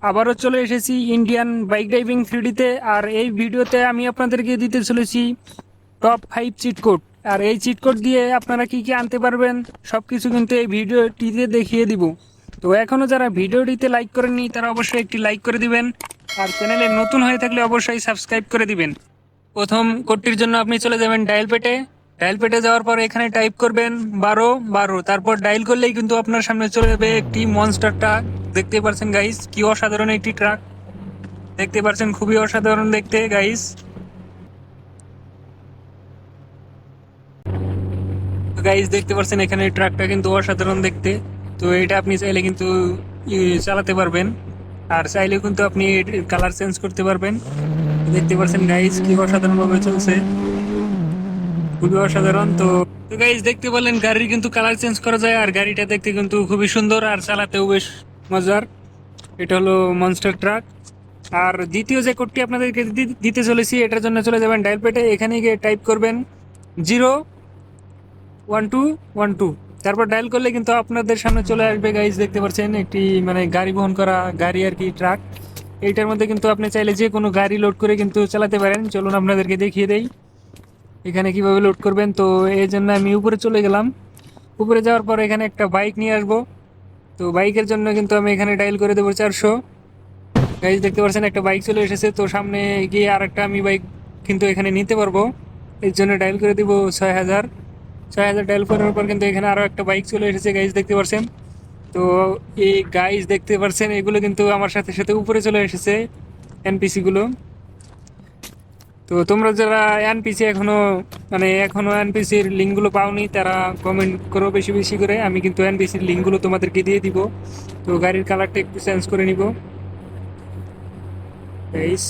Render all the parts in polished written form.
আবারও চলে এসেছি ইন্ডিয়ান বাইক ড্রাইভিং থ্রিডিতে। আর এই ভিডিওতে আমি আপনাদেরকে দিতে চলেছি টপ 5 চিট কোড। আর এই চিট কোড দিয়ে আপনারা কি কি আনতে পারবেন সব কিছু কিন্তু এই ভিডিওটিতে দেখিয়ে দিব। তো এখনও যারা ভিডিওটিতে লাইক করেননি তারা অবশ্যই একটি লাইক করে দিবেন, আর চ্যানেলে নতুন হয়ে থাকলে অবশ্যই সাবস্ক্রাইব করে দিবেন। প্রথম কোডটির জন্য আপনি চলে যাবেন ডায়াল পেটে। ডায়াল পেটে যাওয়ার পর এখানে টাইপ করবেন 12 12, তারপর ডায়াল করলেই কিন্তু আপনার সামনে চলে যাবে একটি মনস্টার ট্রাক। দেখতে পাচ্ছেন গাইস, কি অসাধারণ একটি ট্রাক, দেখতে পাচ্ছেন খুবই অসাধারণ দেখতে গাইস। গাইস দেখতে পাচ্ছেন এখানে ট্রাকটা কিন্তু অসাধারণ দেখতে। তো এটা আপনি চাইলে কিন্তু চালাতে পারবেন, আর চাইলে কিন্তু আপনি কালার চেঞ্জ করতে পারবেন। দেখতে পাচ্ছেন গাইস কি অসাধারণ ভাবে চলছে, খুবই অসাধারণ। তো গাইস দেখতে পেলেন গাড়ির কিন্তু কালার চেঞ্জ করা যায়, আর গাড়িটা দেখতে কিন্তু খুবই সুন্দর আর চালাতেও বেশ মজার। এটা হলো মনস্টার ট্রাক। আর দ্বিতীয় যে কোডটি আপনাদেরকে দিতে চলেছি, এটার জন্য চলে যাবেন ডায়াল পেটে। এখানে গিয়ে টাইপ করবেন 01212, তারপর ডায়াল করলে কিন্তু আপনাদের সামনে চলে আসবে গাইস। দেখতে পাচ্ছেন একটি মানে গাড়ি বহন করা গাড়ি আর কি, ট্রাক। এইটার মধ্যে কিন্তু আপনি চাইলে যে কোনো গাড়ি লোড করে কিন্তু চালাতে পারেন। চলুন আপনাদেরকে দেখিয়ে দেই এখানে কিভাবে লোড করবেন। তো এই জন্য আমি উপরে চলে গেলাম। উপরে যাওয়ার পর এখানে একটা বাইক নিয়ে আসবো। তো বাইকের জন্য কিন্তু আমি এখানে ডায়াল করে দেবো 400। গাইজ দেখতে পাচ্ছেন একটা বাইক চলে এসেছে। তো সামনে গিয়ে আর একটা আমি বাইক কিন্তু এখানে নিতে পারবো, এর জন্য ডায়াল করে দিব 6000। 6000 ডায়াল করার পর কিন্তু এখানে আরও একটা বাইক চলে এসেছে গাইজ দেখতে পাচ্ছেন। তো এই গাইজ দেখতে পাচ্ছেন এগুলো কিন্তু আমার সাথে সাথে উপরে চলে এসেছে এনপিসি গুলো। তো তোমরা যারা এনপিসি এখনো এনপিসির লিঙ্কগুলো পাওনি তারা কমেন্ট করো বেশি বেশি করে। আমি কিন্তু এনপিসির লিঙ্কগুলো তোমাদেরকে দিয়ে দিব। তো গাড়ির কালারটা একটু চেঞ্জ করে নিব গাইস।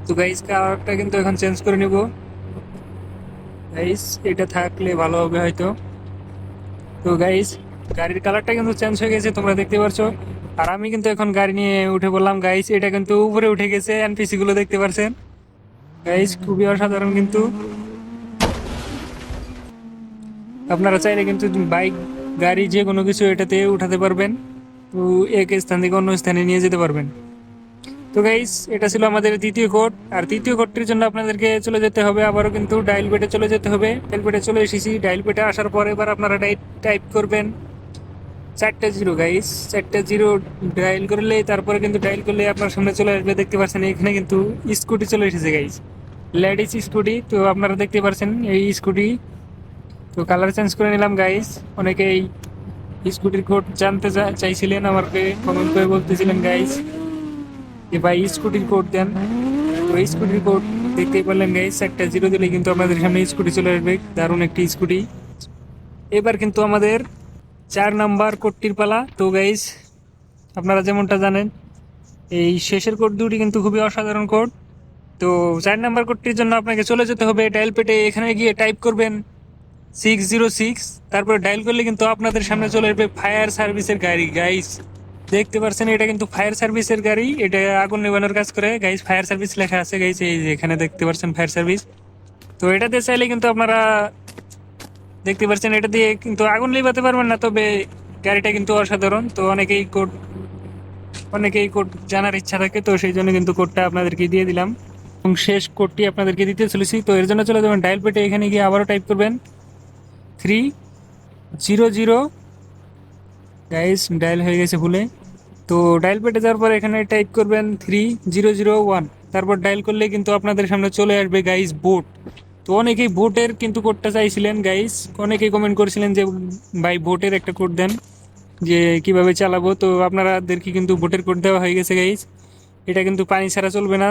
তো গাইস কালারটা কিন্তু এখন চেঞ্জ করে নিব গাইস, এটা থাকলে ভালো হবে হয়তো। তো গাইস গাড়ির কালারটা কিন্তু চেঞ্জ হয়ে গেছে, তোমরা দেখতে পাচ্ছ। আর আমি কিন্তু এখন গাড়ি নিয়ে উঠে পড়লাম গাইস। এটা কিন্তু উপরে উঠে গেছে, এনপিসি গুলো দেখতে পাচ্ছেন গাইস, খুবই অসাধারণ। কিন্তু আপনারা চাইলে কিন্তু বাইক গাড়ি যে কোনো কিছু এটাতে উঠাতে পারবেন। তো এক স্থান থেকে অন্য স্থানে নিয়ে যেতে পারবেন। তো গাইস এটা ছিল আমাদের দ্বিতীয় কোড। আর তৃতীয় কোডটির জন্য আপনাদেরকে চলে যেতে হবে আবারও কিন্তু ডায়াল পেটে চলে যেতে হবে। ডায়াল পেটে চলে এসেছি। ডায়াল পেটে আসার পর এবার আপনারা টাইপ করবেন 4টা 0 গাইস। 4টা 0 ডায়াল করলে তারপরে কিন্তু ডায়াল করলে আপনার সামনে চলে আসবে। দেখতে পাচ্ছেন এখানে কিন্তু স্কুটি চলে এসেছে গাইস, লেডিস স্কুটি। তো আপনারা দেখতে পাচ্ছেন এই স্কুটি। তো কালার চেঞ্জ করে নিলাম গাইস। অনেকেই স্কুটির কোড জানতে চাইছিলেন, আমাকে কমেন্ট করে বলতেছিলেন গাইস যে ভাই স্কুটির কোড দেন। তো এই স্কুটির কোড দেখতেই পারলেন গাইস, 4টা 0 দিলে কিন্তু আপনাদের সামনে স্কুটি চলে আসবে, দারুণ একটি স্কুটি। এবার কিন্তু আমাদের 4 নাম্বার কোডটির পালা। তো গাইস আপনারা যেমনটা জানেন এই শেষের কোড দুটি কিন্তু খুবই অসাধারণ কোড। তো 4 নাম্বার কোডটির জন্য আপনাকে চলে যেতে হবে ডায়াল পেটে। এখানে গিয়ে টাইপ করবেন 606, তারপরে ডায়াল করলে কিন্তু আপনাদের সামনে চলে আসবে ফায়ার সার্ভিসের গাড়ি গাইস। দেখতে পাচ্ছেন এটা কিন্তু ফায়ার সার্ভিসের গাড়ি, এটা আগুন নেভানোর কাজ করে গাইস। ফায়ার সার্ভিস লেখা আছে গাইস, এই যে এখানে দেখতে পাচ্ছেন ফায়ার সার্ভিস। তো এটাতে চাইলে কিন্তু আপনারা দেখতে পাচ্ছেন এটা দিয়ে কিন্তু আগুন নেভাতে পারবেন না, তবে গাড়িটা কিন্তু অসাধারণ। তো অনেকেই কোড জানার ইচ্ছা থাকে, তো সেই জন্য কিন্তু কোডটা আপনাদেরকে দিয়ে দিলাম। এবং শেষ কোডটি আপনাদেরকে দিতে চলেছি। তো এর জন্য চলে যাবেন ডায়াল পেটে। এখানে গিয়ে আবারও টাইপ করবেন 300 গাইস, ডায়াল হয়ে গেছে ভুলে। তো ডায়াল পেটে যাওয়ার পর এখানে টাইপ করবেন 3001, তারপর ডায়াল করলে কিন্তু আপনাদের সামনে চলে আসবে গাইস বোট। তো অনেকেই বোটের কিন্তু কোডটা চাইছিলেন গাইস, অনেকেই কমেন্ট করেছিলেন যে ভাই বোটের একটা কোড দেন যে কিভাবে চালাবো। তো আপনাদেরকে কিন্তু বোটের কোড দেওয়া হয়ে গেছে গাইস। এটা কিন্তু পানি ছাড়া চলবে না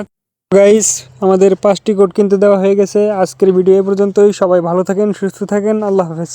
গাইস। আমাদের 5টি কোড কিন্তু দেওয়া হয়ে গেছে। আজকের ভিডিও এ পর্যন্তই। সবাই ভালো থাকেন, সুস্থ থাকেন, আল্লাহ হাফেজ।